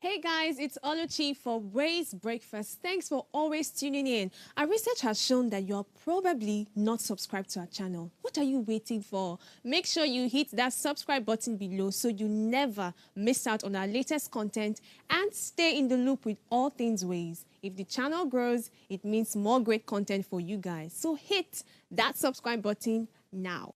Hey guys, it's Oluchi for Ways Breakfast. Thanks for always tuning in. Our research has shown that you're probably not subscribed to our channel. What are you waiting for? Make sure you hit that subscribe button below so you never miss out on our latest content and stay in the loop with all things Ways. If the channel grows, it means more great content for you guys. So hit that subscribe button now.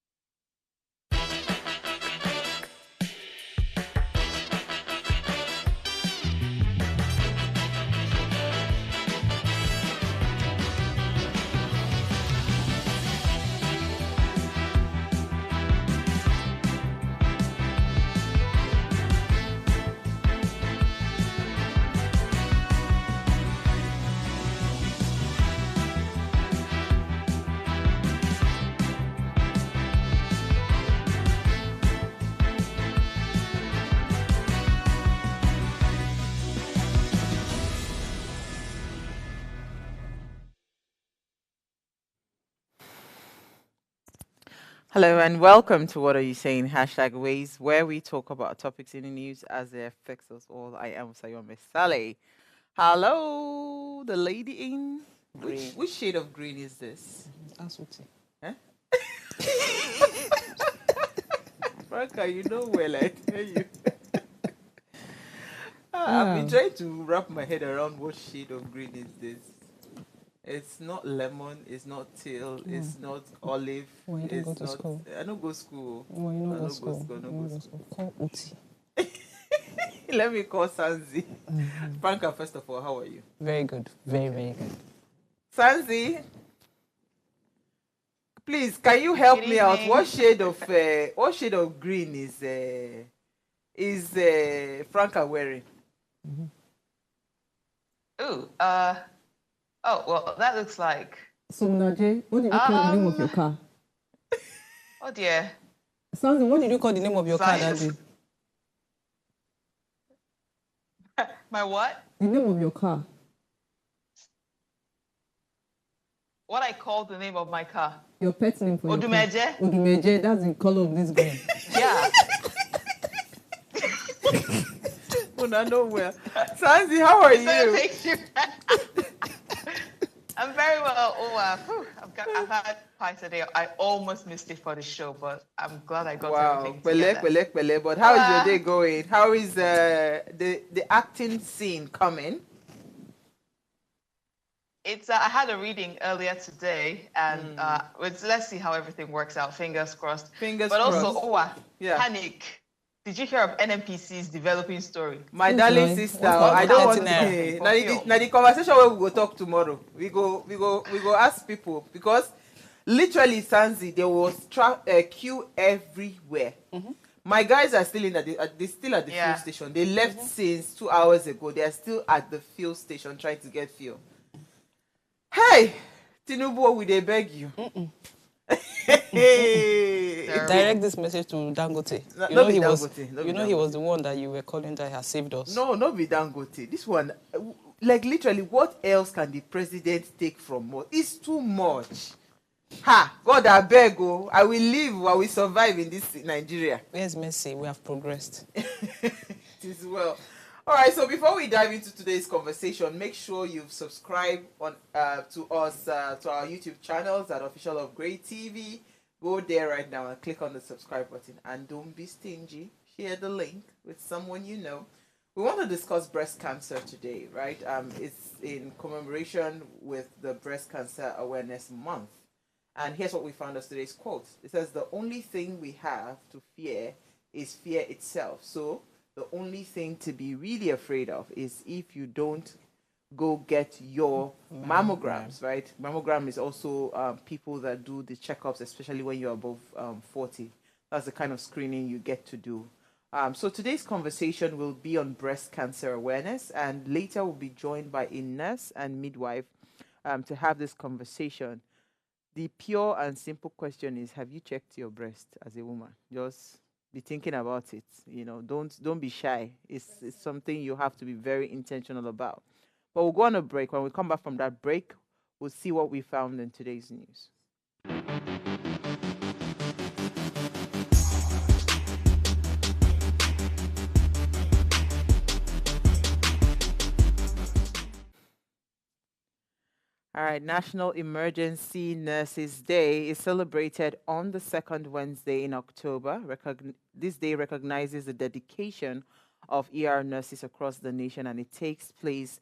Hello and welcome to What Are You Saying? #Ways, where we talk about topics in the news as they affect us all. I am Sayome Sale. Hello, the lady in green. Which shade of green is this? Asuti. Huh? Franca, you know well, I tell you. I've been trying to wrap my head around what shade of green is this. It's not lemon, it's not teal, it's not olive. Well, you don't go to not, school. I don't go school. Well, you don't I go don't to school. I don't You go go school. Call Uti. Let me call Sanzi. Franca, first of all, how are you? Very good. Very, very good. Sanzi, please, can you help me out? What shade of green is Franca wearing? Ooh, oh, well, that looks like... So, Naje, what did you call the name of your car? Oh, dear. Sanzi, what did you call the name of your car that day? My what? The name of your car. What I call the name of my car? Your pet name for Odumeje? your car. Odumeje, that's the color of this green. Yeah. I know well. Sanzi, how are you? I'm very well. Oh, wow. I've had pie today. I almost missed it for the show, but I'm glad I got everything together. Pele. But how is your day going? How is the acting scene coming? It's I had a reading earlier today, and let's see how everything works out. Fingers crossed. Fingers but crossed. Also, panic. Did you hear of NNPC's developing story? My darling sister, I don't want to. Now the conversation where we go talk tomorrow. We go ask people because literally, Sanzi, there was queue everywhere. My guys are still at the fuel station. They left since 2 hours ago. They are still at the fuel station trying to get fuel. Hey, Tinubu, we they beg you. Direct this message to Dangote. He was the one that you were calling that has saved us. No, not be Dangote. This one, like literally, what else can the president take from us? It's too much. Ha! God, I beg you. I will live while we survive in this Nigeria. Where's Messi? We have progressed. It is well. All right, so before we dive into today's conversation, make sure you've subscribed to us, to our YouTube channels at Official of Grey TV. Go there right now and click on the subscribe button. And don't be stingy. Share the link with someone you know. We want to discuss breast cancer today, right? It's in commemoration with the Breast Cancer Awareness Month. And here's what we found as today's quote. It says, the only thing we have to fear is fear itself. So the only thing to be really afraid of is if you don't go get your mammograms, right? Mammogram is also people that do the checkups, especially when you're above 40. That's the kind of screening you get to do. So today's conversation will be on breast cancer awareness, and later we'll be joined by a nurse and midwife to have this conversation. The pure and simple question is, have you checked your breast as a woman? Just be thinking about it. You know, don't be shy. It's something you have to be very intentional about. But we'll go on a break. When we come back from that break, we'll see what we found in today's news. All right, National Emergency Nurses Day is celebrated on the second Wednesday in October. This day recognizes the dedication of ER nurses across the nation, and it takes place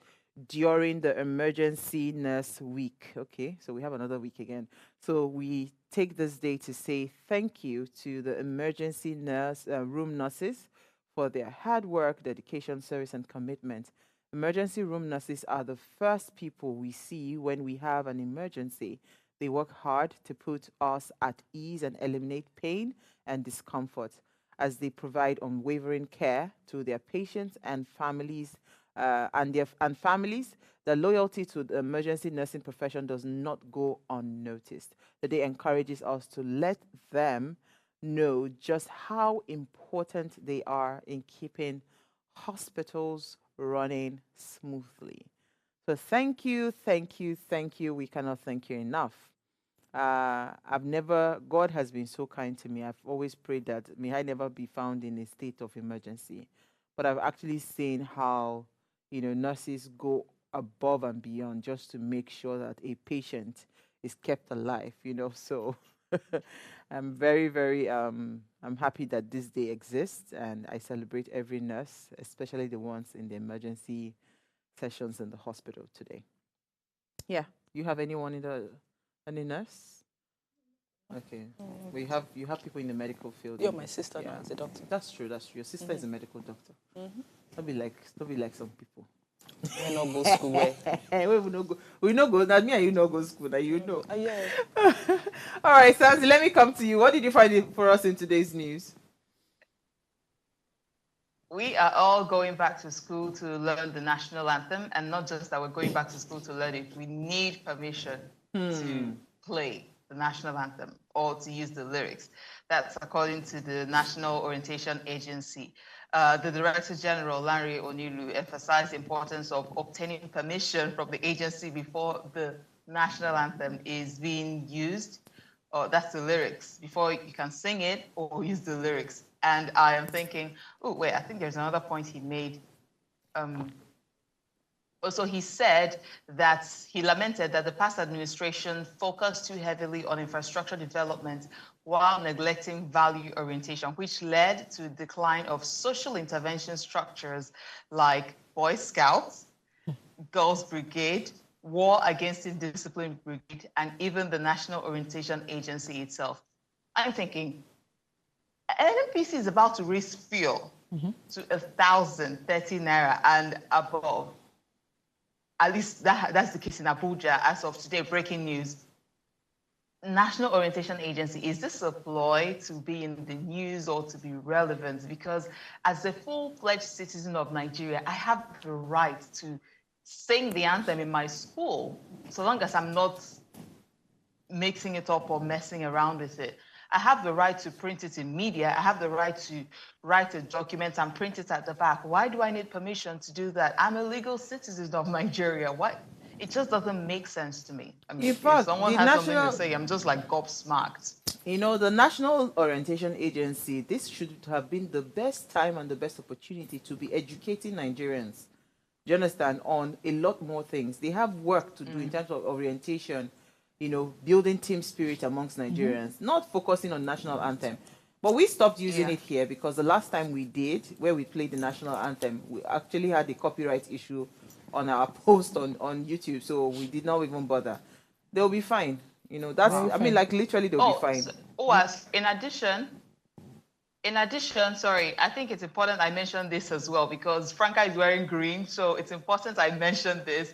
during the Emergency Nurse Week. Okay, so we have another week again. So we take this day to say thank you to the emergency room nurses for their hard work, dedication, service, and commitment. Emergency room nurses are the first people we see when we have an emergency. They work hard to put us at ease and eliminate pain and discomfort as they provide unwavering care to their patients and families. Families, the loyalty to the emergency nursing profession does not go unnoticed. The day encourages us to let them know just how important they are in keeping hospitals running smoothly. So thank you, thank you, thank you. We cannot thank you enough. God has been so kind to me. I've always prayed that may I never be found in a state of emergency. But I've actually seen how, nurses go above and beyond just to make sure that a patient is kept alive, So I'm very, very, I'm happy that this day exists, and I celebrate every nurse, especially the ones in the emergency sessions in the hospital today. Yeah, you have anyone any nurse? Okay, you have people in the medical field. You're my sister now as a doctor. That's true. Your sister is a medical doctor. Don't be like some people. We no go school. We no go. That me and you no go school. That you know. Yeah. All right, Sanzi, let me come to you. What did you find for us in today's news? We are all going back to school to learn the national anthem, and not just that we're going back to school to learn it. We need permission to play the national anthem or to use the lyrics. That's according to the National Orientation Agency. The Director General, Larry Onilu, emphasized the importance of obtaining permission from the agency before the national anthem is being used. That's the lyrics, before you can sing it or use the lyrics. And I am thinking, oh, wait, I think there's another point he made. Also, he said that he lamented that the past administration focused too heavily on infrastructure development while neglecting value orientation, which led to a decline of social intervention structures like Boy Scouts, Girls Brigade, War Against Indiscipline Brigade, and even the National Orientation Agency itself. I'm thinking, NNPC is about to raise fuel to 1,030 naira and above. At least that's the case in Abuja as of today. Breaking news. National Orientation Agency, is this a ploy to be in the news or to be relevant? Because as a full-fledged citizen of Nigeria, I have the right to sing the anthem in my school, so long as I'm not mixing it up or messing around with it. I have the right to print it in media. I have the right to write a document and print it at the back. Why do I need permission to do that? I'm a legal citizen of Nigeria. Why? It just doesn't make sense to me. I mean, if someone has something to say, I'm just like gobsmacked. The National Orientation Agency, this should have been the best time and the best opportunity to be educating Nigerians, do you understand, on a lot more things. They have work to do in terms of orientation, building team spirit amongst Nigerians, not focusing on national anthem. But we stopped using it here because the last time we did, where we played the national anthem, we actually had a copyright issue on our post on YouTube, so we did not even bother. They'll be fine. I mean, like literally they'll be fine. In addition, sorry, I think it's important I mention this as well because Franca is wearing green, so it's important I mention this.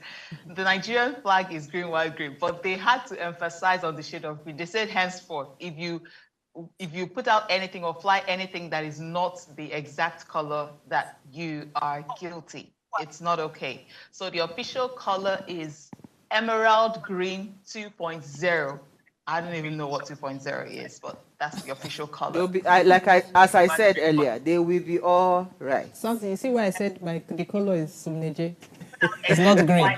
The Nigerian flag is green, white, green, but they had to emphasize on the shade of green. They said henceforth, if you put out anything or fly anything that is not the exact color, that you are guilty. It's not okay. So the official color is Emerald Green 2.0. I don't even know what 2.0 is, but that's the official color. As I said earlier, they will be all right. Something, you see why I said the color is Sumneje? It's not green.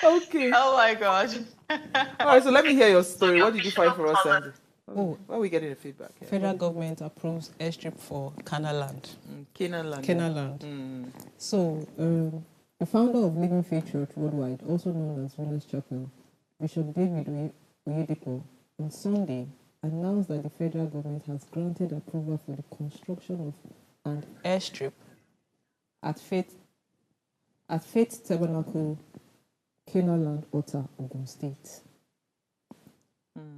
Okay. Oh my gosh. All right, so let me hear your story. What did you find for us, Sandy? Why are we getting the feedback? Here? Federal government approves airstrip for Canaan land. Canaan land. Canaan land. So, The founder of Living Faith Church Worldwide, also known as Winners Chapel, Bishop David Oyedepo, on Sunday announced that the federal government has granted approval for the construction of an airstrip at Faith Tabernacle, Canaanland, Ota, Ogun State.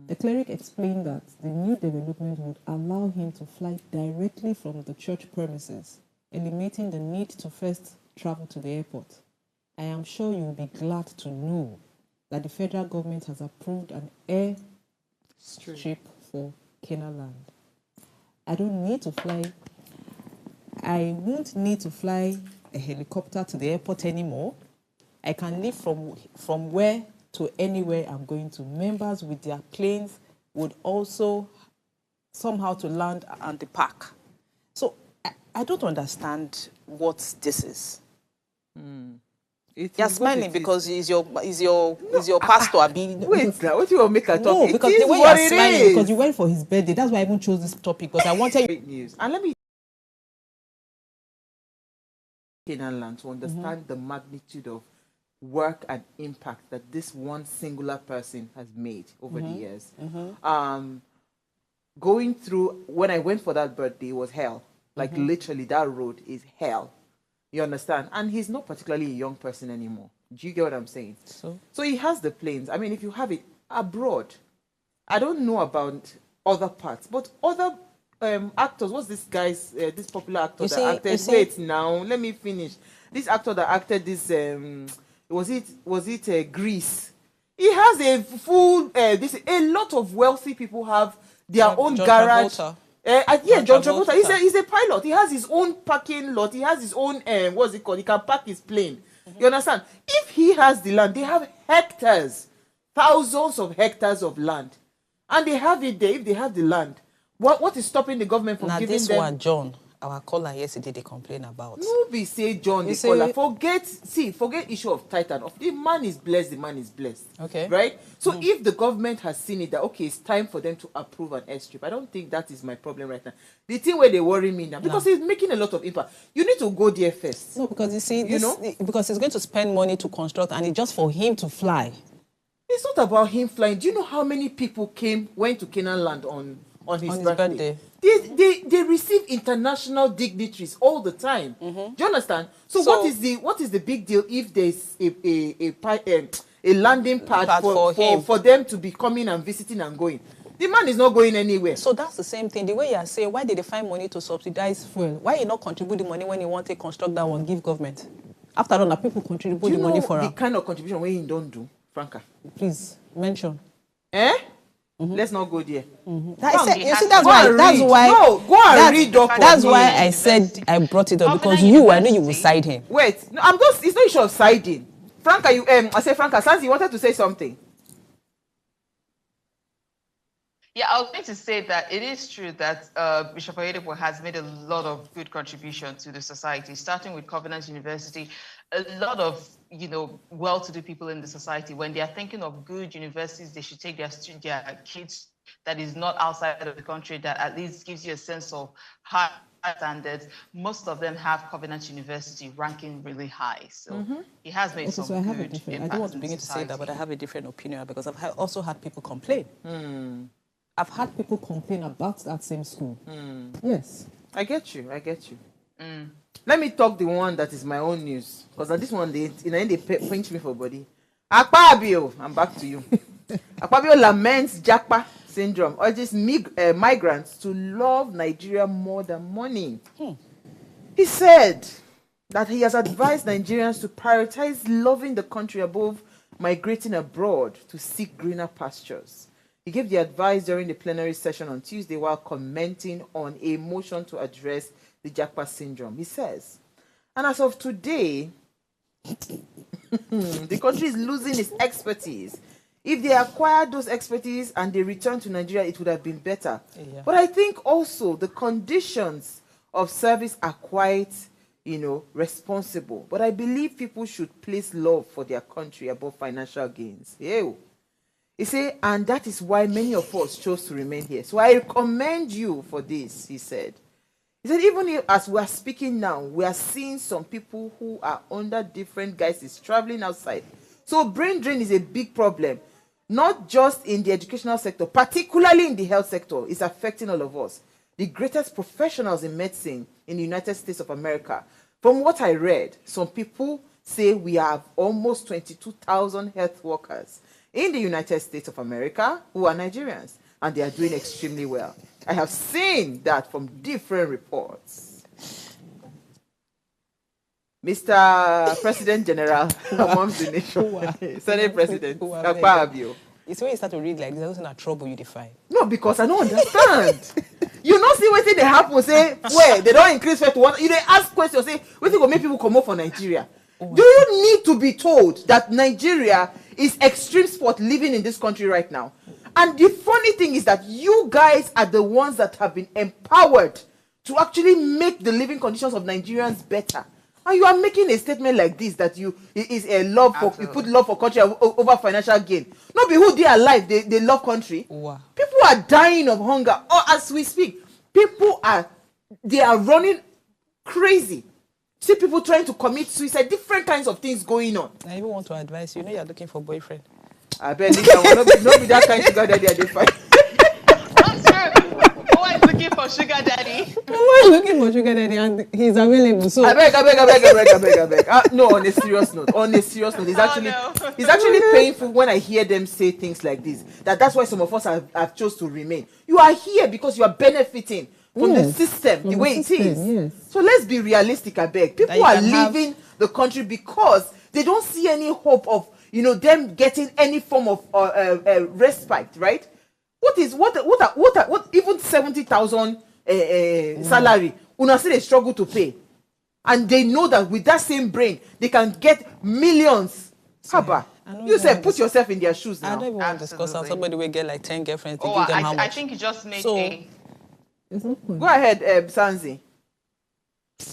The cleric explained that the new development would allow him to fly directly from the church premises, eliminating the need to first travel to the airport. I am sure you will be glad to know that the federal government has approved an airstrip for Canaanland. I don't need to fly. I won't need to fly a helicopter to the airport anymore. I can leave from where to anywhere I'm going to. Members with their planes would also somehow to land and the park. So I don't understand what this is. You're smiling because he's your pastor. Wait, what do you want to make a talk? No, because the way you're smiling because you went for his birthday. That's why I even chose this topic because I wanted great news. And let me Canaanland to understand the magnitude of work and impact that this one singular person has made over the years. Going through, when I went for that birthday, it was hell. Like literally that road is hell. You understand? And he's not particularly a young person anymore. Do you get what I'm saying? So he has the planes. I mean, if you have it abroad, I don't know about other parts, but other actors, what's this guy's, this popular actor that acted, wait now, let me finish. This actor that acted this, was it Greece? He has a full, a lot of wealthy people have their own garage. John Travolta. He's a pilot. He has his own parking lot. He has his own, what's it called? He can park his plane. You understand? If he has the land, they have hectares, thousands of hectares of land. And they have it there if they have the land. What is stopping the government from giving them? This one, John, our caller yesterday, they complain about. Nobody say John, the caller. Forget issue of title. The man is blessed, the man is blessed. Okay. Right? So if the government has seen it that, okay, it's time for them to approve an airstrip, I don't think that is my problem right now. The thing where they worry me now, because it's making a lot of impact. You need to go there first. No, because because he's going to spend money to construct and it's just for him to fly. It's not about him flying. Do you know how many people went to Canaanland on his birthday? They receive international dignitaries all the time. Do you understand? So what is the big deal if there's a landing pad for them to be coming and visiting and going? The man is not going anywhere. So that's the same thing. The way you are saying, why did they find money to subsidize fuel? Why you not contribute the money when you want to construct that one, give government? After all, people contribute the money for the kind of contribution when you don't do, Franca? Please mention. Let's not go there. That's why I said I brought it up because I knew you would side him. Wait, no, it's not issue of siding. Franca, Franca, Sansi, you wanted to say something. Yeah, I was going to say that it is true that Bishop Oyedepo has made a lot of good contribution to the society, starting with Covenant University. A lot of, well-to-do people in the society, when they are thinking of good universities, they should take their kids that is not outside of the country, that at least gives you a sense of high standards. Most of them have Covenant University ranking really high. So he has made some good impact. I don't want to begin to say that, but I have a different opinion because I've also had people complain. I've had people complain about that same school. Yes. I get you. Let me talk the one that is my own news. Because this one, they pinch me for body. Akpabio, I'm back to you. Akpabio laments Japa syndrome, urges migrants to love Nigeria more than money. He said that he has advised Nigerians to prioritize loving the country above migrating abroad to seek greener pastures. He gave the advice during the plenary session on Tuesday while commenting on a motion to address the Japa syndrome. He says, and as of today, the country is losing its expertise. If they acquired those expertise and they returned to Nigeria, it would have been better. Yeah. But I think also the conditions of service are quite, responsible. But I believe people should place love for their country above financial gains. Ew. He said, and that is why many of us chose to remain here. So I recommend you for this, he said. He said, even as we are speaking now, we are seeing some people who are under different guises traveling outside. So brain drain is a big problem, not just in the educational sector, particularly in the health sector. It's affecting all of us. The greatest professionals in medicine in the United States of America. From what I read, some people say we have almost 22,000 health workers in the United States of America who are Nigerians, and they are doing extremely well. I have seen that from different reports. Mr. President General amongst the nation, Senate President, Akpabio. It's when you start to read like this, there's no trouble you define. No, because I don't understand. You not see what they happen, say, where they don't increase fair to water. You they ask questions, say, what will make people come up for Nigeria? Do you need to be told that Nigeria is extreme sport living in this country right now? And the funny thing is that you guys are the ones that have been empowered to actually make the living conditions of Nigerians better. And you are making a statement like this that you is a love for you put love for country over financial gain. Not be who they are alive, they love country. Wow. People are dying of hunger. Or as we speak, they are running crazy. See people trying to commit suicide, different kinds of things going on. I even want to advise you, you're looking for a boyfriend. I bet not be that kind of sugar daddy they find. Always looking for sugar daddy. Always looking for sugar daddy and he's available. So I beg. No, on a serious note, it's actually painful when I hear them say things like this. That's why some of us have chose to remain. You are here because you are benefiting from the system, the way it is. Yes. So let's be realistic, I beg. People are leaving the country because they don't see any hope of them getting any form of respite, right? What even 70,000 salary? Una say they struggle to pay, and they know that with that same brain they can get millions. Haba, you said put yourself in their shoes now. I don't even want to discuss how somebody will get like 10 girlfriends to Oh, give them how much. I think you just made a. Go ahead, Sanzi.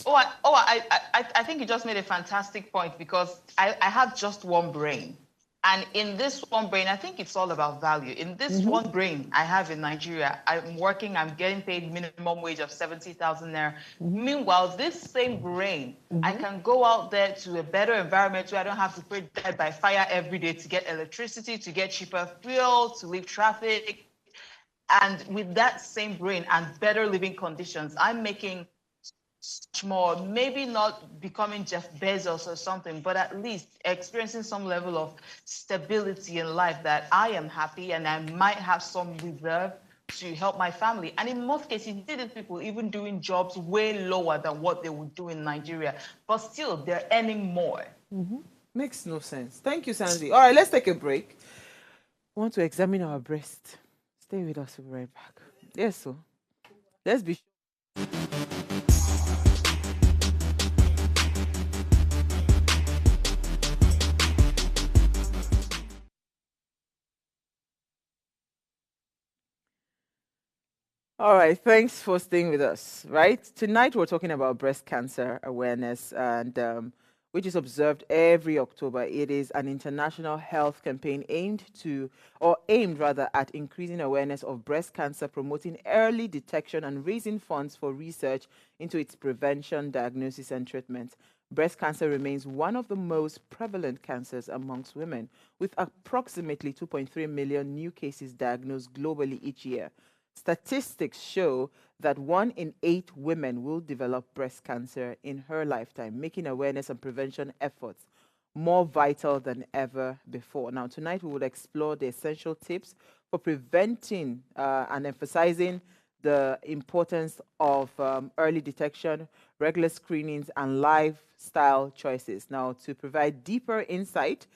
I think you just made a fantastic point because I have just one brain. And in this one brain, I think it's all about value. In this one brain I have in Nigeria, I'm working, I'm getting paid minimum wage of 70,000 naira. Meanwhile, this same brain, I can go out there to a better environment where I don't have to pray dead by fire every day to get electricity, to get cheaper fuel, to leave traffic. And with that same brain and better living conditions, I'm making much more, maybe not becoming Jeff Bezos or something, but at least experiencing some level of stability in life that I am happy and I might have some reserve to help my family. And in most cases, you see these people even doing jobs way lower than what they would do in Nigeria, but still they're earning more. Makes no sense. Thank you, Sanzi. All right, let's take a break. We want to examine our breast. Stay with us. We'll be right back. Yes, so let's be sure. All right, thanks for staying with us. Right, tonight we're talking about breast cancer awareness, and which is observed every October. It is an international health campaign aimed at increasing awareness of breast cancer, promoting early detection, and raising funds for research into its prevention, diagnosis, and treatment. Breast cancer remains one of the most prevalent cancers amongst women, with approximately 2.3 million new cases diagnosed globally each year. Statistics show that 1 in 8 women will develop breast cancer in her lifetime, making awareness and prevention efforts more vital than ever before. Now, tonight we will explore the essential tips for preventing and emphasizing the importance of early detection, regular screenings, and lifestyle choices. Now, to provide deeper insight,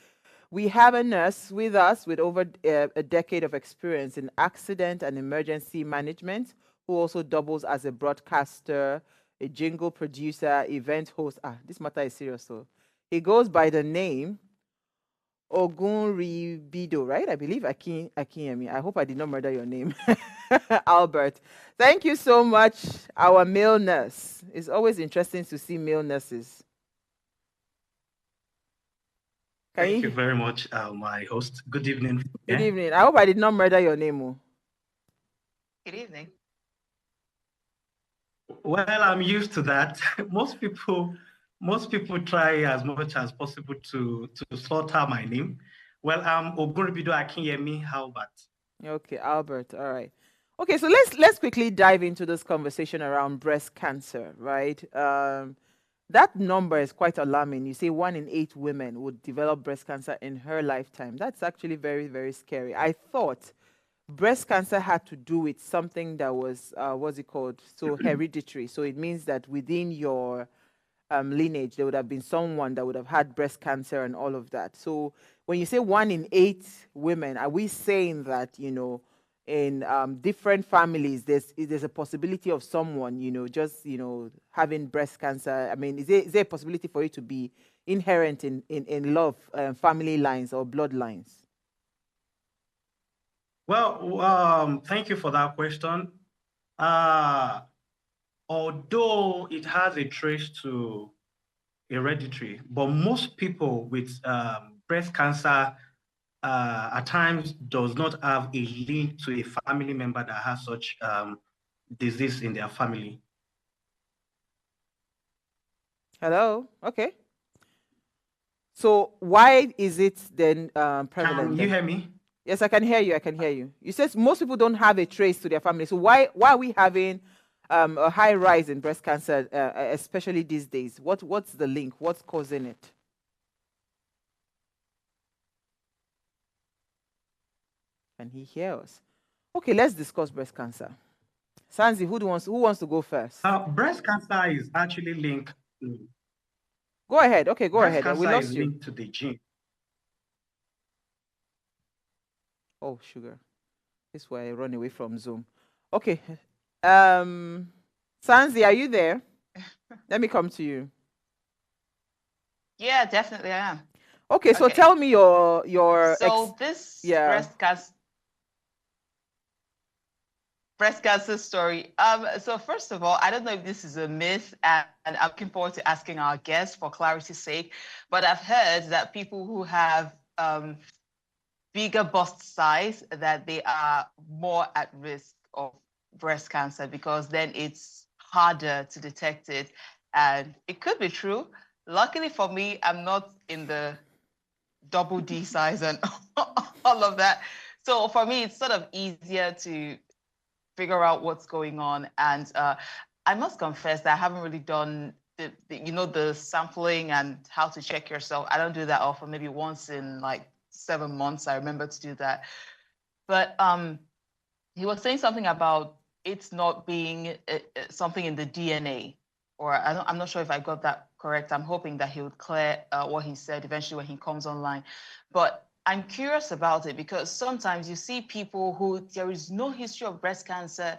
we have a nurse with us with over a decade of experience in accident and emergency management, who also doubles as a broadcaster, a jingle producer, event host. This matter is serious. So he goes by the name Ògúnríbidó, right? I believe Akinyemi. I hope I did not murder your name. Albert. Thank you so much, our male nurse. It's always interesting to see male nurses. Thank you very much, my host. Good evening. Good evening. I hope I did not murder your name. Good evening. Well, I'm used to that. Most people try as much as possible to slaughter my name. Well, Ògúnríbidó Akinyemi. How about? Okay, Albert. All right. Okay, so let's quickly dive into this conversation around breast cancer, right? That number is quite alarming. You say 1 in 8 women would develop breast cancer in her lifetime. That's actually very, very scary. I thought breast cancer had to do with something that was what's it called? So hereditary. So it means that within your lineage, there would have been someone that would have had breast cancer and all of that. So when you say 1 in 8 women, are we saying that, in different families, there's a possibility of someone, just, having breast cancer? I mean, is there a possibility for it to be inherent in love, family lines or bloodlines? Well, thank you for that question. Although it has a trace to hereditary, but most people with breast cancer at times does not have a link to a family member that has such disease in their family. Hello? Okay. So why is it then prevalent? Can you hear me? Yes, I can hear you. I can hear you. You said most people don't have a trace to their family. So why are we having a high rise in breast cancer, especially these days? What's the link? What's causing it? Can he hear us? Okay, let's discuss breast cancer. Sanzi, who wants to go first? Breast cancer is actually linked. Go ahead. Okay, go ahead. Breast We cancer lost is you. linked to the gene. Oh, sugar. This is why I run away from Zoom. Okay. Sanzi, are you there? Let me come to you. Yeah, definitely I am. Okay, so tell me your breast cancer story. So first of all, I don't know if this is a myth, and I'm looking forward to asking our guests for clarity's sake, but I've heard that people who have bigger bust size, that they are more at risk of breast cancer because then it's harder to detect it. And it could be true. Luckily for me, I'm not in the double D size and all of that. So for me, it's sort of easier to figure out what's going on. And I must confess that I haven't really done the sampling and how to check yourself. I don't do that often, maybe once in like 7 months. I remember to do that. But he was saying something about it's not being something in the DNA, or I'm not sure if I got that correct. I'm hoping that he would clear what he said eventually when he comes online. But I'm curious about it because sometimes you see people who there is no history of breast cancer.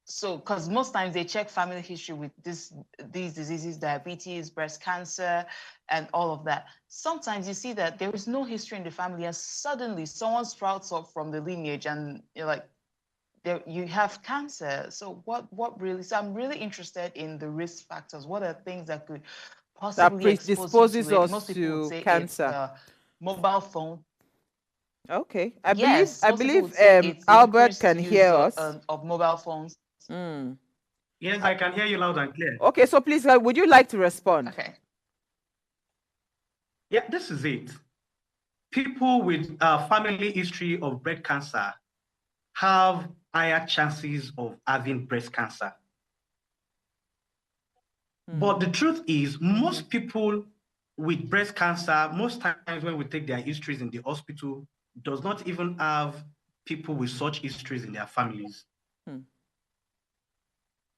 So, because most times they check family history with these diseases, diabetes, breast cancer, and all of that. Sometimes you see that there is no history in the family, and suddenly someone sprouts up from the lineage, and you're like, you have cancer. So what really? So I'm really interested in the risk factors. What are things that could possibly predisposes us to cancer? Mobile phone. Okay, I believe Albert can hear us. Of mobile phones. Yes, I can hear you loud and clear. Okay, so please, would you like to respond? Okay. Yeah, this is it. People with a family history of breast cancer have higher chances of having breast cancer. But the truth is, most people with breast cancer, most times when we take their histories in the hospital, does not even have people with such histories in their families.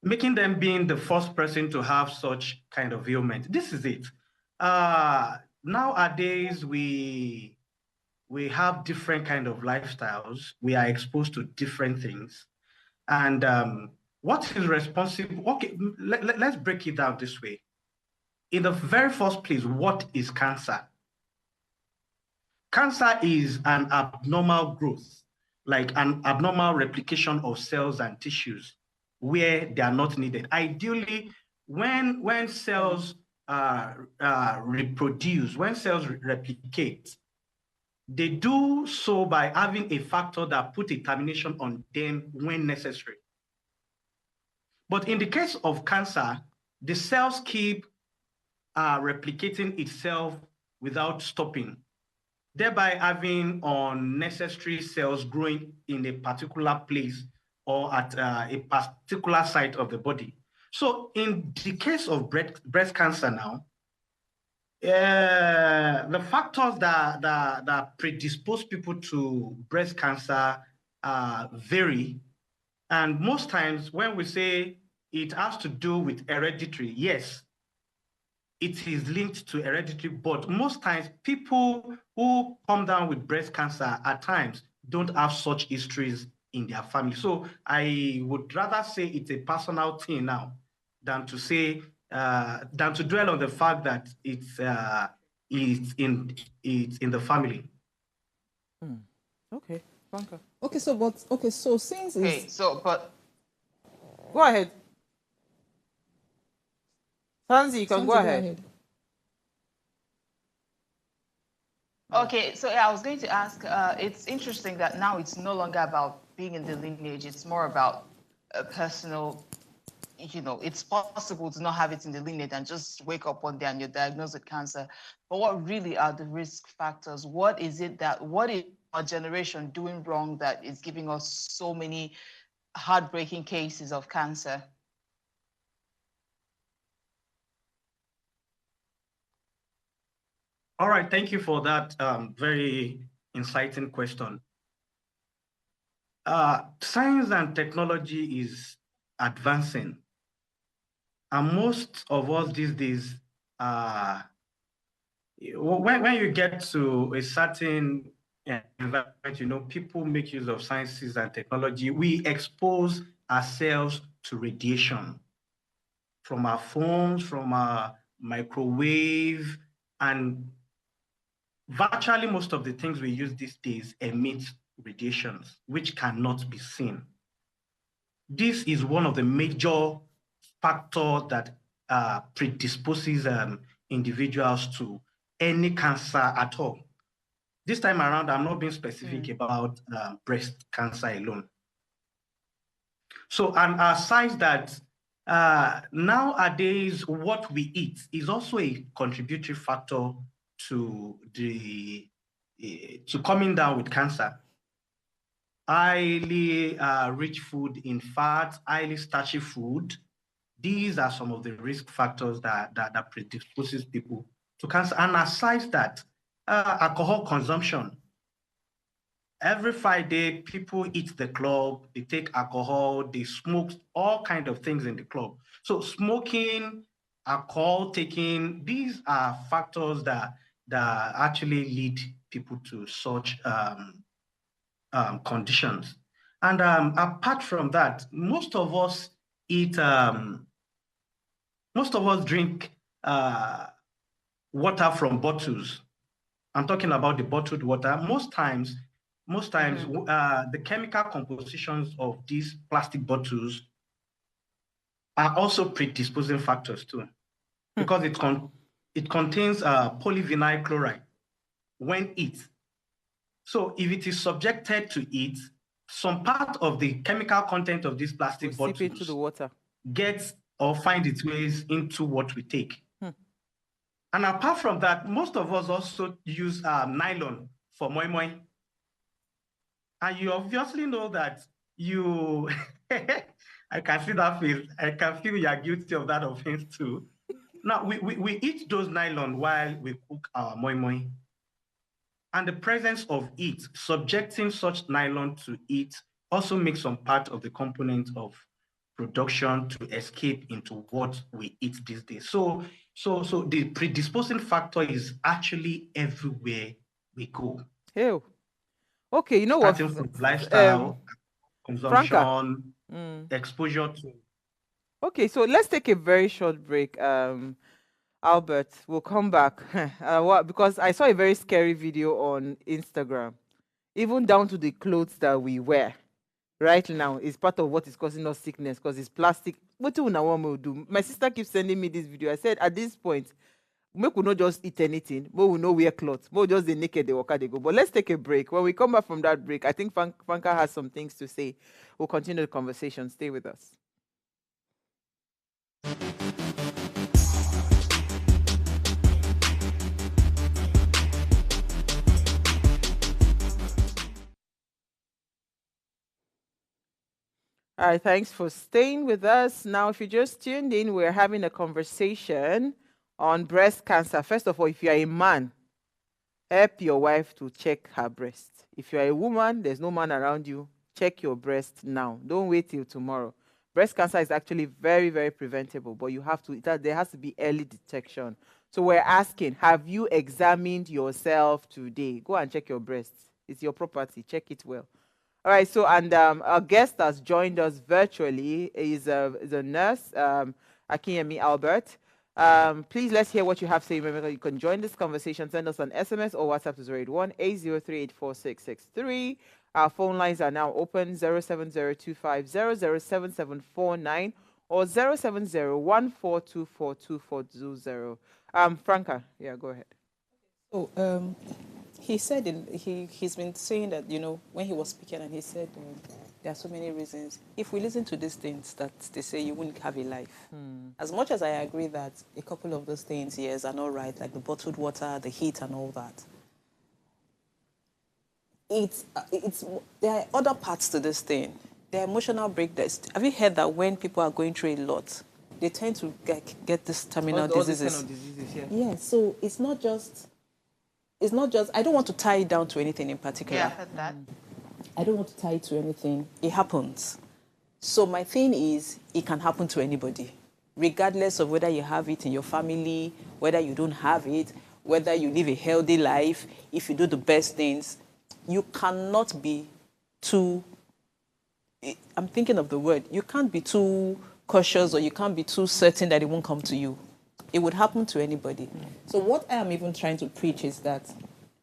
Making them being the first person to have such kind of ailment. This is it. Nowadays, we have different kind of lifestyles. We are exposed to different things. And what is responsible? Okay, let's break it down this way. In the very first place, what is cancer? Cancer is an abnormal growth, like an abnormal replication of cells and tissues where they are not needed. Ideally, when cells reproduce, when cells replicate, they do so by having a factor that put a termination on them when necessary. But in the case of cancer, the cells keep replicating itself without stopping, thereby having unnecessary cells growing in a particular place or at a particular site of the body. So in the case of breast cancer now, the factors that predispose people to breast cancer vary. And most times when we say it has to do with hereditary, yes, it is linked to hereditary, but most times people who come down with breast cancer at times don't have such histories in their family. So I would rather say it's a personal thing now than to say, than to dwell on the fact that it's in the family. Okay, Franca. Okay, so since Okay, so but go ahead. Sanzi, you can go ahead. okay, so yeah, I was going to ask, it's interesting that now it's no longer about being in the lineage, it's more about a personal, it's possible to not have it in the lineage and just wake up one day and you're diagnosed with cancer. But what really are the risk factors? What is our generation doing wrong that is giving us so many heartbreaking cases of cancer? All right, thank you for that very inciting question. Science and technology is advancing. And most of us these days, when you get to a certain environment, people make use of sciences and technology. We expose ourselves to radiation from our phones, from our microwave, and virtually most of the things we use these days emit radiations, which cannot be seen. This is one of the major factors that predisposes individuals to any cancer at all. This time around, I'm not being specific about breast cancer alone. So, and aside that, nowadays, what we eat is also a contributory factor to coming down with cancer. Highly rich food in fat, highly starchy food. These are some of the risk factors that predisposes people to cancer. And aside that, alcohol consumption. Every Friday, people eat the club, they take alcohol, they smoke, all kinds of things in the club. So smoking, alcohol taking, these are factors that actually lead people to such conditions. And apart from that, most of us drink water from bottles. I'm talking about the bottled water. Most times, the chemical compositions of these plastic bottles are also predisposing factors too, because it contains polyvinyl chloride when eaten. So if it is subjected to it, some part of the chemical content of these plastic bottles seep into the water, gets or find its ways into what we take. And apart from that, most of us also use nylon for moi moi. And you obviously know that you, I can see that face. I can feel you are guilty of that offense too. Now, we eat those nylon while we cook our moi moi. And the presence of it, subjecting such nylon to it, also makes some part of the component of production to escape into what we eat these days. So the predisposing factor is actually everywhere we go. Ew. Okay, you know what? Starting from lifestyle, consumption, Franca. Exposure to. Okay, so let's take a very short break. Albert, we'll come back because I saw a very scary video on Instagram, even down to the clothes that we wear right now is part of what is causing us sickness because it's plastic. What do we do? My sister keeps sending me this video. I said at this point, we could not just eat anything, but we know wear clothes, but just the naked, they walk out, they go. But let's take a break. When we come back from that break, I think Franca has some things to say. We'll continue the conversation. Stay with us. All right, thanks for staying with us. Now, if you just tuned in, we're having a conversation on breast cancer. First of all, if you're a man, help your wife to check her breast. If you're a woman, there's no man around you, check your breast now. Don't wait till tomorrow. Breast cancer is actually very, very preventable, but you have to, there has to be early detection. So we're asking, have you examined yourself today? Go and check your breast. It's your property. Check it well. All right, so, and our guest has joined us virtually is a nurse, Akinyemi Albert. Please, let's hear what you have to say. Remember, you can join this conversation. Send us an SMS or WhatsApp to 081-803-84663. Our phone lines are now open, 07025007749 or 07014242420. Franca, yeah, go ahead. So, he said he's been saying that, when he was speaking, and he said there are so many reasons. If we listen to these things that they say, you wouldn't have a life. As much as I agree that a couple of those things, yes, are not right, like the bottled water, the heat and all that, there are other parts to this thing. The emotional breakdowns. Have you heard that when people are going through a lot, they tend to get this terminal diseases? All these kind of diseases, yeah. Yeah, so it's not just, I don't want to tie it down to anything in particular. Yeah, I heard that. I don't want to tie it to anything. It happens. So my thing is, it can happen to anybody, regardless of whether you have it in your family, whether you don't have it, whether you live a healthy life, if you do the best things. You cannot be too, I'm thinking of the word, you can't be too cautious or you can't be too certain that it won't come to you. It would happen to anybody. So what I am even trying to preach is that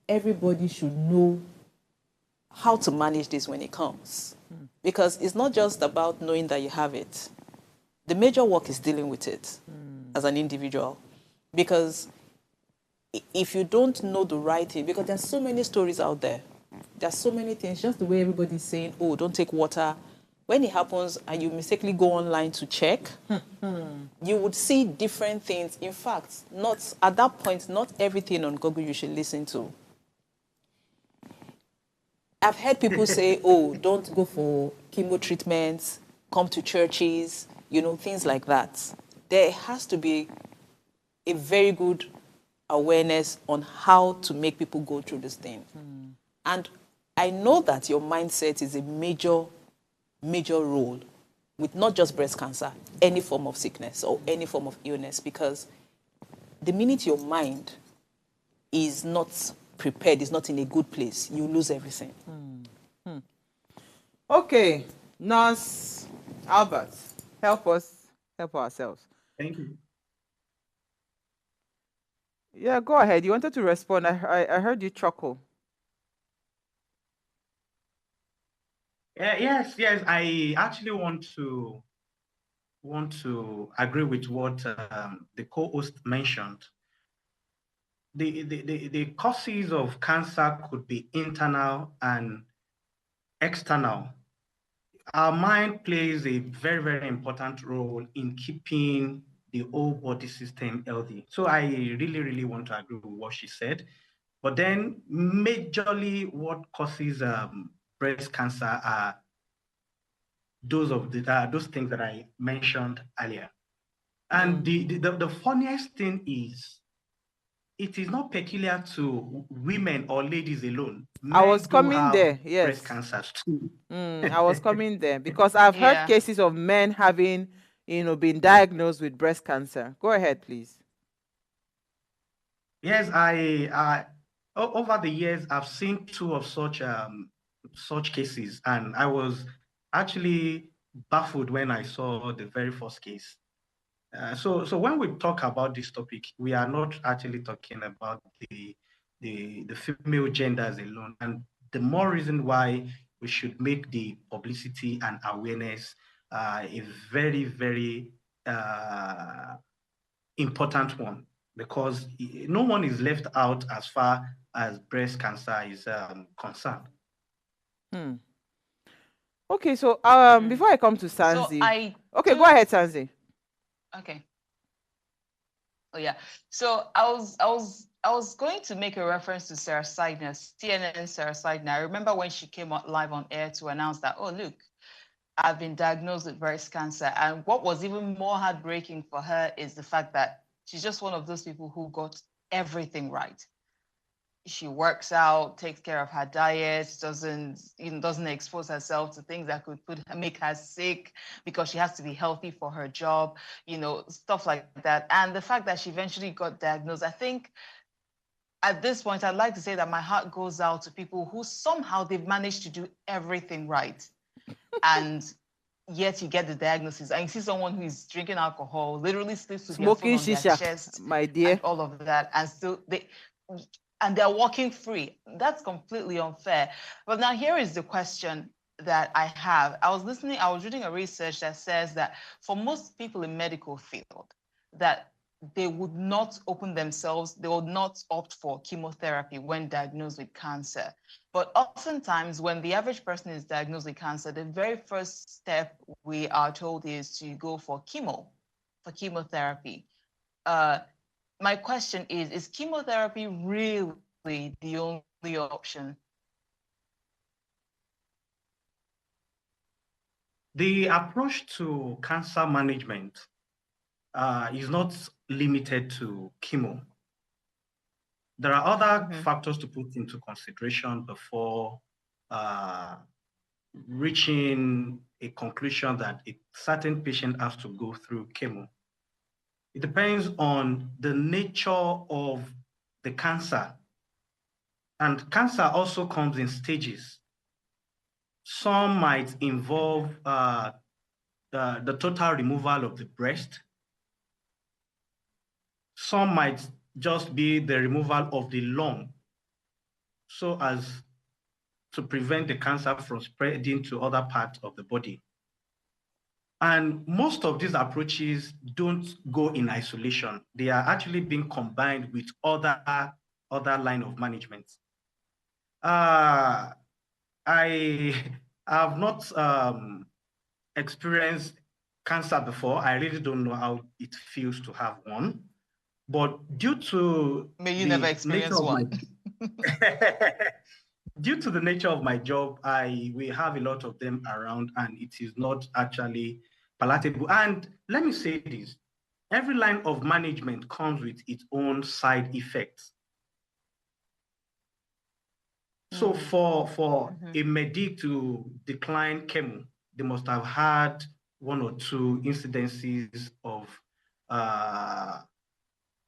everybody should know how to manage this when it comes. Because it's not just about knowing that you have it. The major work is dealing with it as an individual. Because if you don't know the right thing, because there's so many stories out there, there's so many things, just the way everybody's saying, oh, don't take water. When it happens and you mistakenly go online to check, you would see different things. In fact, not at that point, not everything on Google you should listen to. I've heard people say, oh, don't go for chemo treatments, come to churches, things like that. There has to be a very good awareness on how to make people go through this thing. And I know that your mindset is a major role with not just breast cancer, any form of sickness or any form of illness, because the minute your mind is not prepared, is not in a good place, you lose everything. Okay, Nurse Albert, help ourselves. Thank you. Yeah, go ahead. You wanted to respond. I heard you chuckle. Yes. I actually want to agree with what the co-host mentioned. The causes of cancer could be internal and external. Our mind plays a very, very important role in keeping the whole body system healthy. So I really, really want to agree with what she said. But then majorly what causes breast cancer are those things that I mentioned earlier. And the funniest thing is, it is not peculiar to women or ladies alone. I was coming there, yes. Breast cancers too. I was coming there because I've heard cases of men having, been diagnosed with breast cancer. Go ahead, please. Yes, I over the years I've seen two of such cases, and I was actually baffled when I saw the very first case. So when we talk about this topic, we are not actually talking about the female genders alone, and the more reason why we should make the publicity and awareness a very, very important one, because no one is left out as far as breast cancer is concerned. Okay, so before I come to Sanzi, So okay, go ahead, Sanzi. Okay. Oh yeah. So I was going to make a reference to Sarah Seidner, CNN Sarah Seidner. I remember when she came live on air to announce that, oh look, I've been diagnosed with breast cancer. And what was even more heartbreaking for her is the fact that she's just one of those people who got everything right. She works out, takes care of her diet, doesn't expose herself to things that could make her sick because she has to be healthy for her job, stuff like that. And the fact that she eventually got diagnosed, I think at this point, I'd like to say that my heart goes out to people who somehow they've managed to do everything right. And yet you get the diagnosis and you see someone who is drinking alcohol, literally sleeps with their phone on their chest, my dear, and all of that, and still they're walking free. That's completely unfair. But now here is the question that I have. I was reading a research that says that for most people in medical field, that they would not open themselves, they would not opt for chemotherapy when diagnosed with cancer. But oftentimes when the average person is diagnosed with cancer, the very first step we are told is to go for chemotherapy. My question is chemotherapy really the only option? The approach to cancer management is not limited to chemo. There are other factors to put into consideration before reaching a conclusion that a certain patient has to go through chemo. It depends on the nature of the cancer. And cancer also comes in stages. Some might involve the total removal of the breast. Some might just be the removal of the lung, so as to prevent the cancer from spreading to other parts of the body. And most of these approaches don't go in isolation. They are actually being combined with other line of management. I have not experienced cancer before. I really don't know how it feels to have one. But due to May you never experience one. Due to the nature of my job, we have a lot of them around, and it is not actually palatable. And let me say this, every line of management comes with its own side effects. So for a medic to decline chemo, they must have had one or two incidences of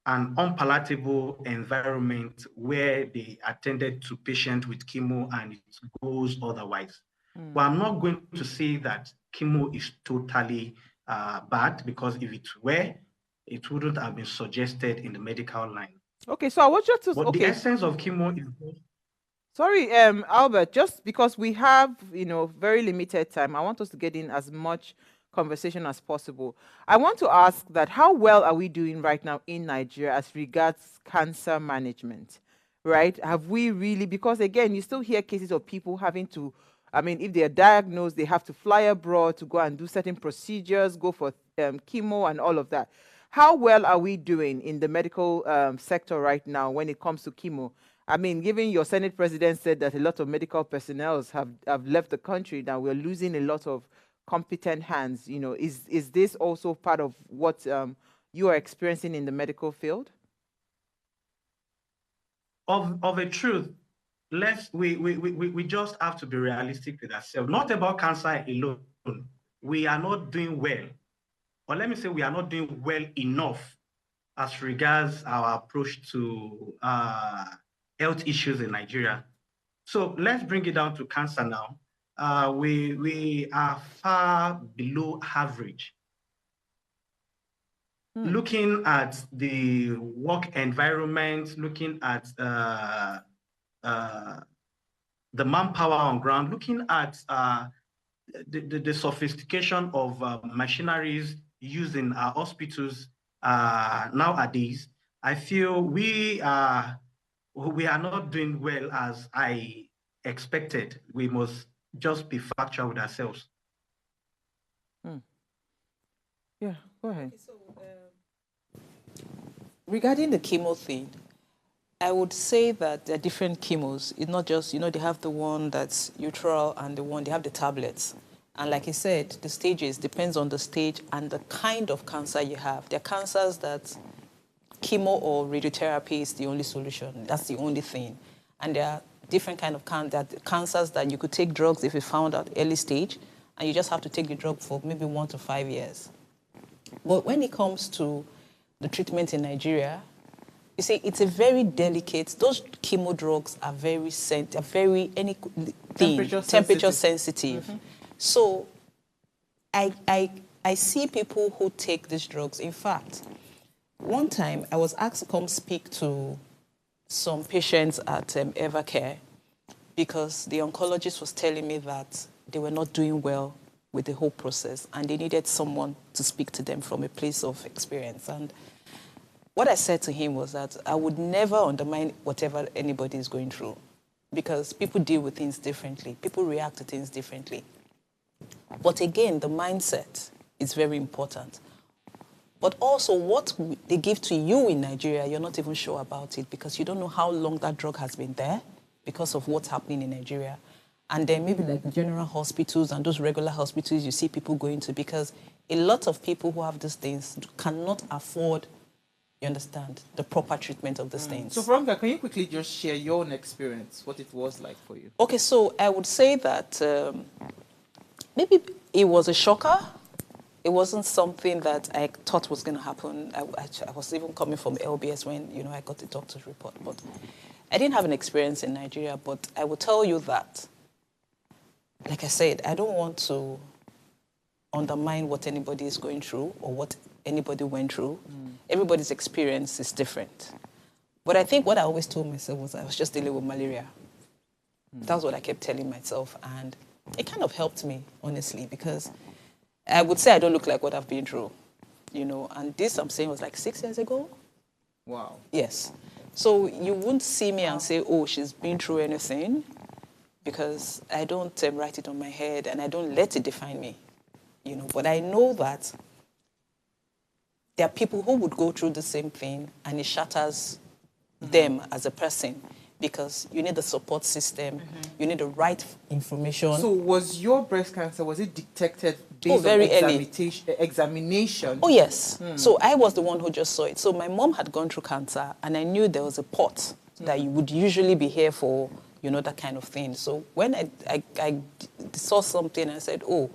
an unpalatable environment where they attended to patients with chemo and it goes otherwise. Well, I'm not going to say that chemo is totally bad, because if it were, it wouldn't have been suggested in the medical line. Okay, so I want you to... But the essence of chemo is... Sorry, Albert, just because we have, very limited time, I want us to get in as much conversation as possible. I want to ask that how well are we doing right now in Nigeria as regards cancer management, right? Have we really, because again, you still hear cases of people having to, if they are diagnosed, they have to fly abroad to go and do certain procedures, go for chemo and all of that. How well are we doing in the medical sector right now when it comes to chemo? Given your Senate president said that a lot of medical personnel have left the country, now we're losing a lot of competent hands. Is this also part of what you are experiencing in the medical field? Of a truth, we just have to be realistic with ourselves. Not about cancer alone. We are not doing well, or let me say we are not doing well enough as regards our approach to health issues in Nigeria. So let's bring it down to cancer now. We are far below average. Looking at the work environment, looking at the manpower on ground, looking at the sophistication of machineries used in our hospitals nowadays, I feel we are not doing well as I expected. We must just be factual with ourselves. Yeah, go ahead. So, Regarding the chemo thing, I would say that there are different chemos. It's not just, they have the one that's utral and they have the tablets. And like I said, the stages depends on the stage and the kind of cancer you have. There are cancers that chemo or radiotherapy is the only solution. That's the only thing. And there are different kind of cancers that you could take drugs if you found out early stage, and you just have to take the drug for maybe 1 to 5 years. But when it comes to the treatment in Nigeria, you see, it's a very delicate. Those chemo drugs are very temperature sensitive. Mm-hmm. So, I see people who take these drugs. In fact, one time I was asked to come speak to some patients at Evercare because the oncologist was telling me that they were not doing well with the whole process and they needed someone to speak to them from a place of experience. And what I said to him was that I would never undermine whatever anybody is going through because people deal with things differently. People react to things differently. But again, the mindset is very important. But also what they give to you in Nigeria, you're not even sure about it because you don't know how long that drug has been there because of what's happening in Nigeria. And then maybe like the general hospitals and those regular hospitals you see people going to because a lot of people who have these things cannot afford, you understand, the proper treatment of these things. So Franca, can you quickly just share your own experience, what it was like for you? Okay, so I would say that maybe it was a shocker. It wasn't something that I thought was going to happen. I was even coming from LBS when, I got the doctor's report. But I didn't have an experience in Nigeria, but I will tell you that, like I said, I don't want to undermine what anybody is going through or what anybody went through. Everybody's experience is different. But I think what I always told myself was I was just dealing with malaria. That was what I kept telling myself. And it kind of helped me, honestly, because I would say I don't look like what I've been through, and this I'm saying was like 6 years ago. Wow. Yes. So you wouldn't see me and say, oh, she's been through anything because I don't write it on my head and I don't let it define me, But I know that there are people who would go through the same thing and it shatters them as a person. Because you need the support system, you need the right information. So was your breast cancer, was it detected based very on examination? Oh, yes. So I was the one who just saw it. So my mom had gone through cancer, and I knew there was a pot that you would usually be here for, that kind of thing. So when I saw something, I said, oh,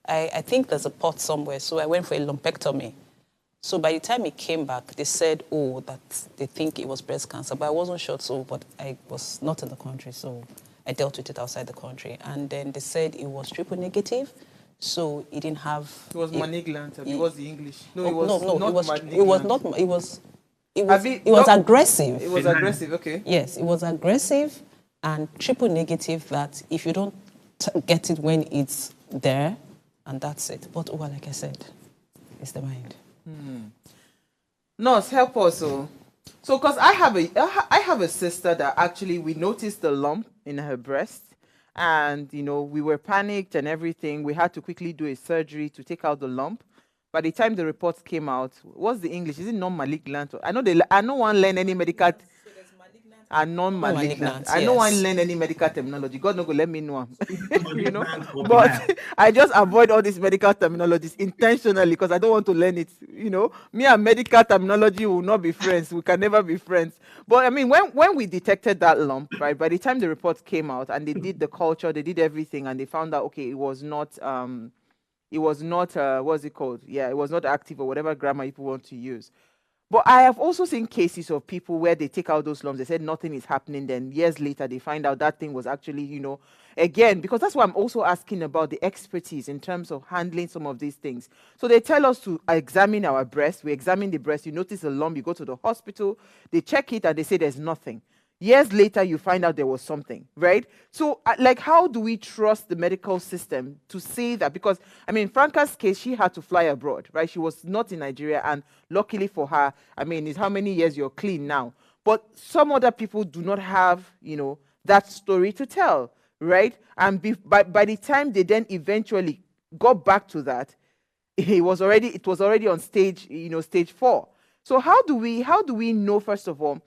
I think there's a pot somewhere. So I went for a lumpectomy. So by the time it came back, they said, oh, that they think it was breast cancer. But I wasn't sure, but I was not in the country, so I dealt with it outside the country. And then they said it was triple negative, so it didn't have... It was malignant. It was the English. No, it was aggressive. It was aggressive, okay. Yes, it was aggressive and triple negative that if you don't get it when it's there, and that's it. But, like I said, it's the mind. Nurse, help us. So because I have a sister that actually we noticed the lump in her breast, and we were panicked and everything. We had to quickly do a surgery to take out the lump. By the time the reports came out, what's the English? Is it non-malignant? I know one learn any medical. And non-malignant. I don't want to learn any medical terminology. God no go let me know. But I just avoid all these medical terminologies intentionally because I don't want to learn it. Me and medical terminology will not be friends. We can never be friends. But I mean, when we detected that lump, right? By the time the report came out and they did the culture, they did everything, and they found out okay, it was not what's it called? Yeah, it was not active or whatever grammar people want to use. But I have also seen cases of people where they take out those lumps, they said nothing is happening, then years later they find out that thing was actually, again, because that's why I'm also asking about the expertise in terms of handling some of these things. So they tell us to examine our breast, we examine the breast, you notice a lump, you go to the hospital, they check it and they say there's nothing. Years later, you find out there was something, right? So, how do we trust the medical system to say that? Because, Franca's case, she had to fly abroad, right? She was not in Nigeria, and luckily for her, it's how many years you're clean now. But some other people do not have, that story to tell, right? And by the time they then eventually got back to that, it was already on stage 4. So how do we know, first of all,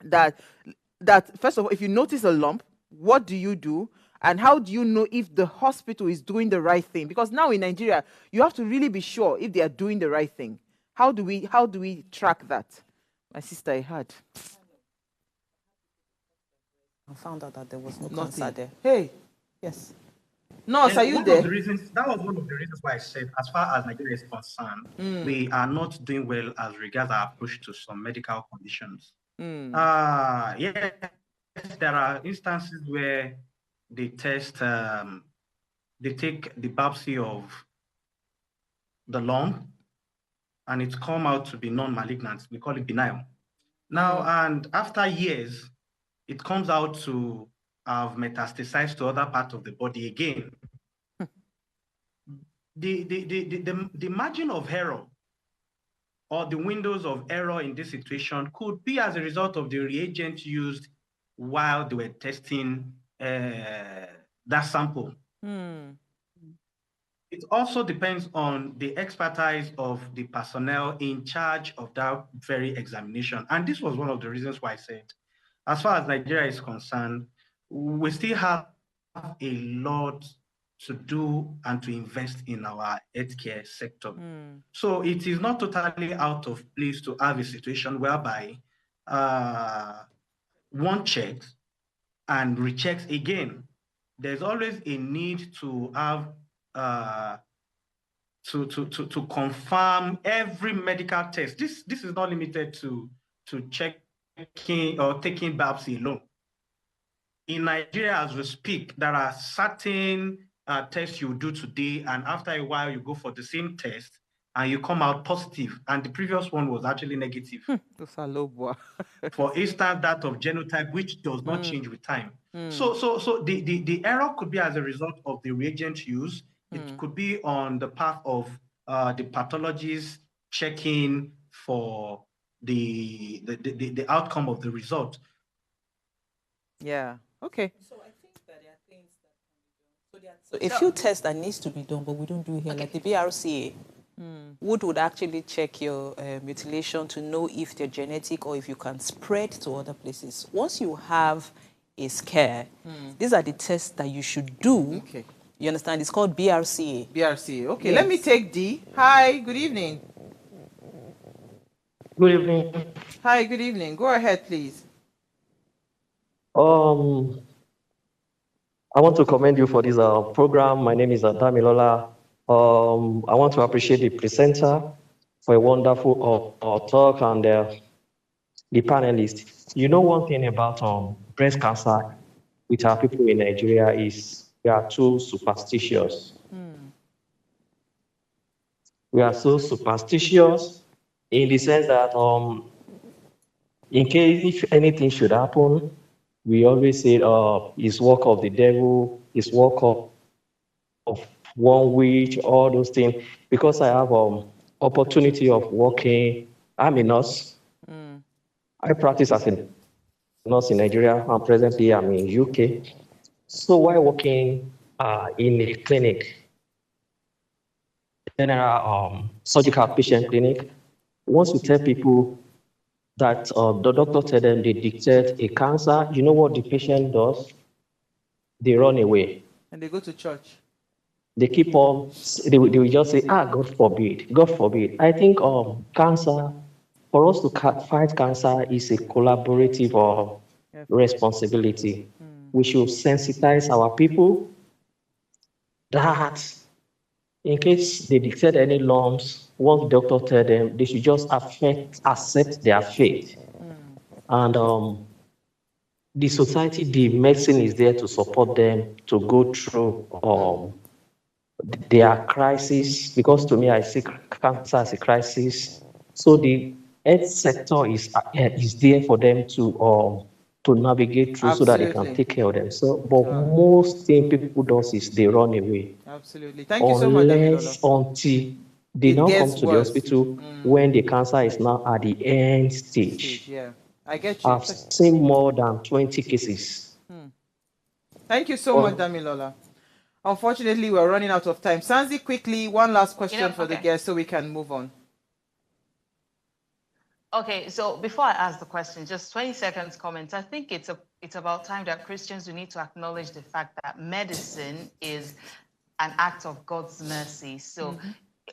that first of all, if you notice a lump, what do you do? And how do you know if the hospital is doing the right thing? Because now in Nigeria, you have to really be sure if they are doing the right thing. How do we track that? My sister, I had. I found out that there was no cancer there. Hey. Yes. Nurse, are you there? That was one of the reasons why I said, as far as Nigeria is concerned, we are not doing well as regards our approach to some medical conditions. Yes, there are instances where they test, they take the biopsy of the lung, and it's come out to be non-malignant. We call it benign. Now, and after years, it comes out to have metastasized to other parts of the body again. The margin of error or the windows of error in this situation could be as a result of the reagent used while they were testing that sample. It also depends on the expertise of the personnel in charge of that very examination. And this was one of the reasons why I said, as far as Nigeria is concerned, we still have a lot to do and to invest in our healthcare sector. So it is not totally out of place to have a situation whereby one checks and rechecks again. There's always a need to have to confirm every medical test. This is not limited to checking or taking biopsy alone. In Nigeria, as we speak, there are certain tests you do today, and after a while, you go for the same test, and you come out positive, and the previous one was actually negative. For instance, that of genotype, which does not change with time. So the error could be as a result of the reagent use. It could be on the path of the pathologists checking for the outcome of the result. Yeah. Okay. So I think that there are things that can be done. So a few tests that needs to be done, but we don't do here, like the BRCA. Would actually check your mutilation to know if they're genetic or if you can spread to other places. Once you have a scare, these are the tests that you should do. Okay. You understand? It's called BRCA. BRCA. Okay, Yes. Let me take D. Hi, good evening. Good evening. Hi, good evening. Go ahead, please. I want to commend you for this program. My name is Damilola. I want to appreciate the presenter for a wonderful talk and the panelists. You know, one thing about breast cancer with our people in Nigeria is we are too superstitious. We are so superstitious in the sense that in case if anything should happen, we always say it's work of the devil, it's work of one witch, all those things. Because I have opportunity of working, I'm a nurse. I practice as a nurse in Nigeria, and presently I'm in UK. So while working in a clinic, general surgical patient clinic, once you tell people that the doctor tell them they detect a cancer, you know what the patient does? They run away. And they go to church. They keep on, they will just say, God forbid, God forbid. I think cancer, for us to fight cancer is a collaborative responsibility. We should sensitize our people that in case they detect any lumps, once the doctor tell them, they should just accept their fate. And the society, the medicine is there to support them to go through their crisis, because to me, I see cancer as a crisis. So the health sector is there for them to navigate through. Absolutely. So that they can take care of themselves. But most thing people do is they run away. Absolutely. Thank you so much, Damilola. Until they now come to the hospital when the cancer is now at the end stage. Yeah, I get you. I've seen more than 20 cases. Thank you so much, Damilola. Unfortunately, we're running out of time. Sanzi, quickly, one last question for the guests so we can move on. Okay, so before I ask the question, just 20 seconds comments. I think it's about time that Christians, we need to acknowledge the fact that medicine is an act of God's mercy. So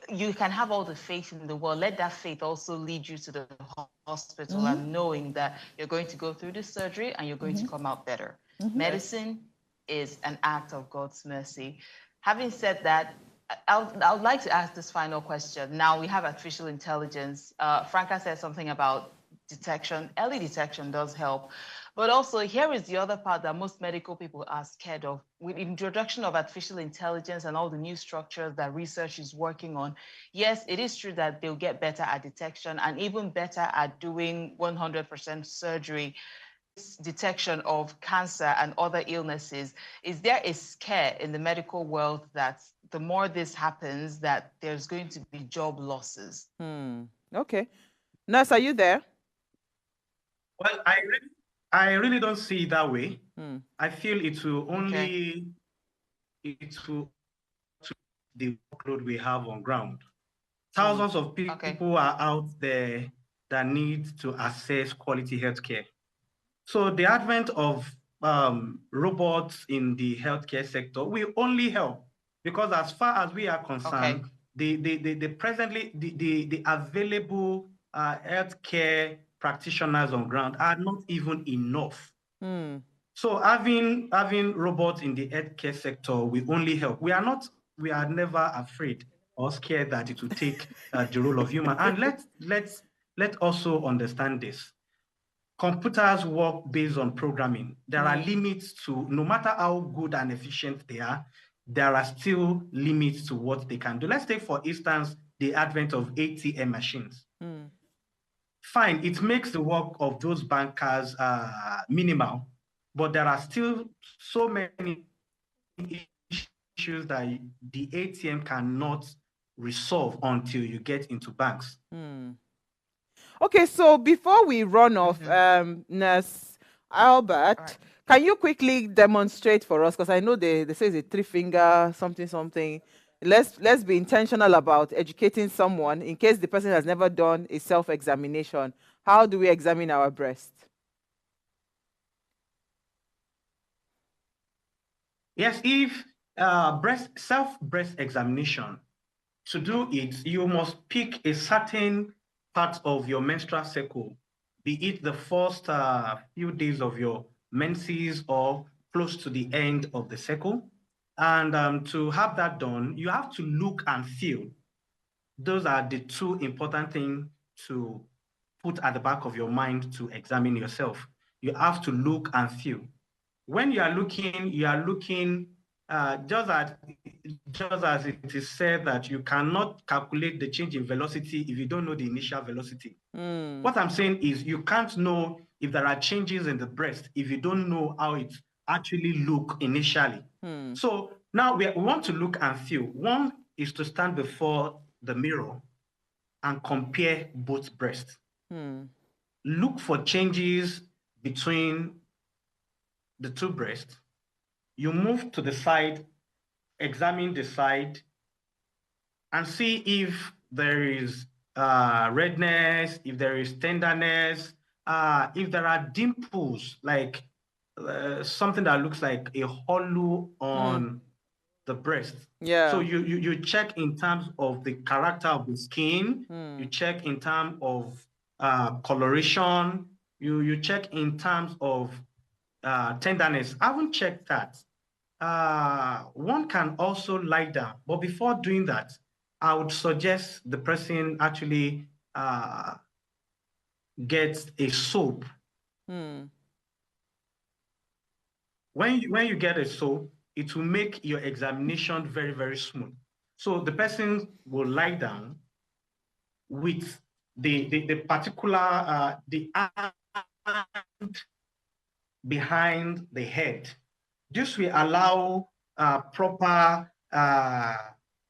you can have all the faith in the world. Let that faith also lead you to the hospital and knowing that you're going to go through this surgery and you're going to come out better. Medicine is an act of God's mercy. Having said that, I would like to ask this final question. Now we have artificial intelligence. Franca said something about detection. Early detection does help. But also here is the other part that most medical people are scared of. With the introduction of artificial intelligence and all the new structures that research is working on, yes, it is true that they'll get better at detection and even better at doing 100% surgery. Detection of cancer and other illnesses, is there a scare in the medical world that the more this happens, that there's going to be job losses? Okay. Nurse, are you there? Well, I really don't see it that way. I feel it will only the workload we have on ground. Thousands of people are out there that need to access quality healthcare. So the advent of robots in the healthcare sector will only help, because as far as we are concerned, the available healthcare practitioners on ground are not even enough. So having robots in the healthcare sector will only help. We are never afraid or scared that it will take the role of human. And let's also understand this. Computers work based on programming. There are limits to, no matter how good and efficient they are, there are still limits to what they can do. Let's take, for instance, the advent of ATM machines. Fine, it makes the work of those bankers minimal, but there are still so many issues that the ATM cannot resolve until you get into banks. Okay, so before we run off, Nurse Albert, can you quickly demonstrate for us? Because I know they say it's a 3-finger something. Let's be intentional about educating someone in case the person has never done a self-examination. How do we examine our breast? Yes, if self-breast examination, to do it, you must pick a certain part of your menstrual cycle, be it the first few days of your menses or close to the end of the cycle. And to have that done, you have to look and feel. Those are the two important things to put at the back of your mind to examine yourself. You have to look and feel. When you are looking just as it is said that you cannot calculate the change in velocity if you don't know the initial velocity. What I'm saying is you can't know if there are changes in the breast if you don't know how it actually look initially. So now we want to look and feel. One is to stand before the mirror and compare both breasts. Look for changes between the two breasts. You move to the side, examine the side, and see if there is redness, if there is tenderness, if there are dimples, like something that looks like a hollow on the breast. So you check in terms of the character of the skin, you check in terms of coloration, you check in terms of tenderness. I haven't checked that. One can also lie down, but before doing that, I would suggest the person actually gets a soap. When you get a soap, it will make your examination very, very smooth. So the person will lie down with the particular the hand behind the head. This will allow proper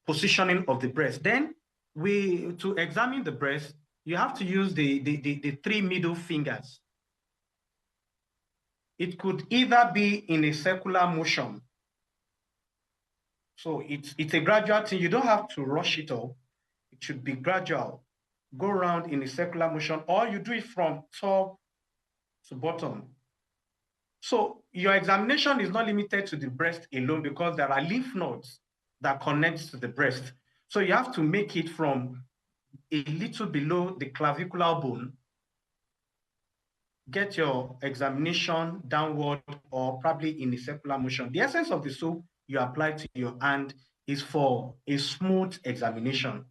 positioning of the breast. Then to examine the breast, you have to use the 3 middle fingers. It could either be in a circular motion. So it's a gradual thing. You don't have to rush it all. It should be gradual. go around in a circular motion, or you do it from top to bottom. So your examination is not limited to the breast alone, because there are lymph nodes that connect to the breast. So you have to make it from a little below the clavicular bone, get your examination downward or probably in a circular motion. The essence of the soap you apply to your hand is for a smooth examination.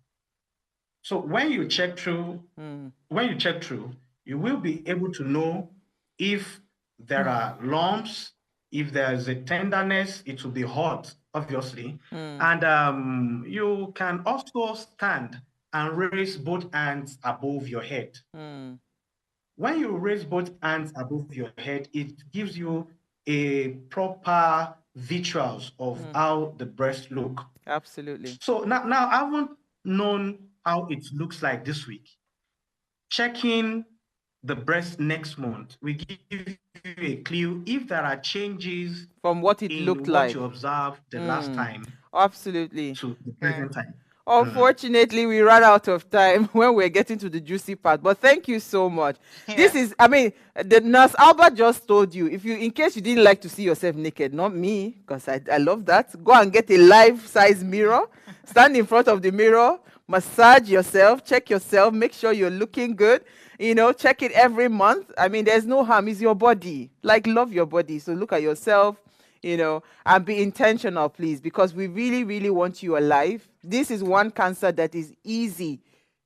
So when you check through, you will be able to know if there are lumps, if there's a tenderness. It will be hot, obviously. And you can also stand and raise both hands above your head. When you raise both hands above your head, it gives you a proper visuals of how the breast look. Absolutely. So now I haven't known how it looks like this week. Checking the breast next month, we give you a clue if there are changes from what it looked like you observed the last time. Absolutely. To the present time. Unfortunately, we ran out of time when we're getting to the juicy part, but thank you so much. This is, I mean, the nurse Albert just told you, in case you didn't like to see yourself naked, not me, because I love that, go and get a life-size mirror, stand in front of the mirror, massage yourself, check yourself, make sure you're looking good, check it every month. I mean, there's no harm, it's your body. Like, love your body, so look at yourself, and be intentional, please, because we really, really want you alive. This is one cancer that is easy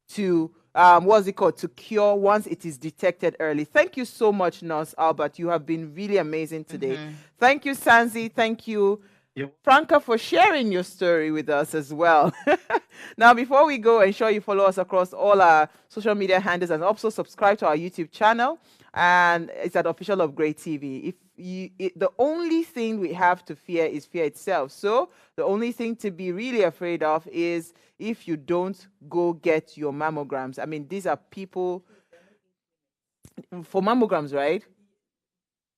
to, to cure once it is detected early. Thank you so much, Nurse Albert. You have been really amazing today. Thank you, Sanzi. Thank you, Franca, for sharing your story with us as well. Now, before we go, ensure you follow us across all our social media handles and also subscribe to our YouTube channel. And it's at Official of Great TV. The only thing we have to fear is fear itself. So the only thing to be really afraid of is if you don't go get your mammograms. I mean, these are people for mammograms, right?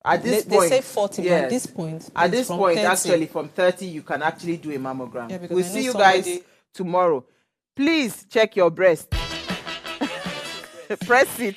At this point, they say 40, yes. But at this point, at this point, 30. Actually, from 30, you can actually do a mammogram. Yeah, we'll see you guys tomorrow. Please check your breast. Press it.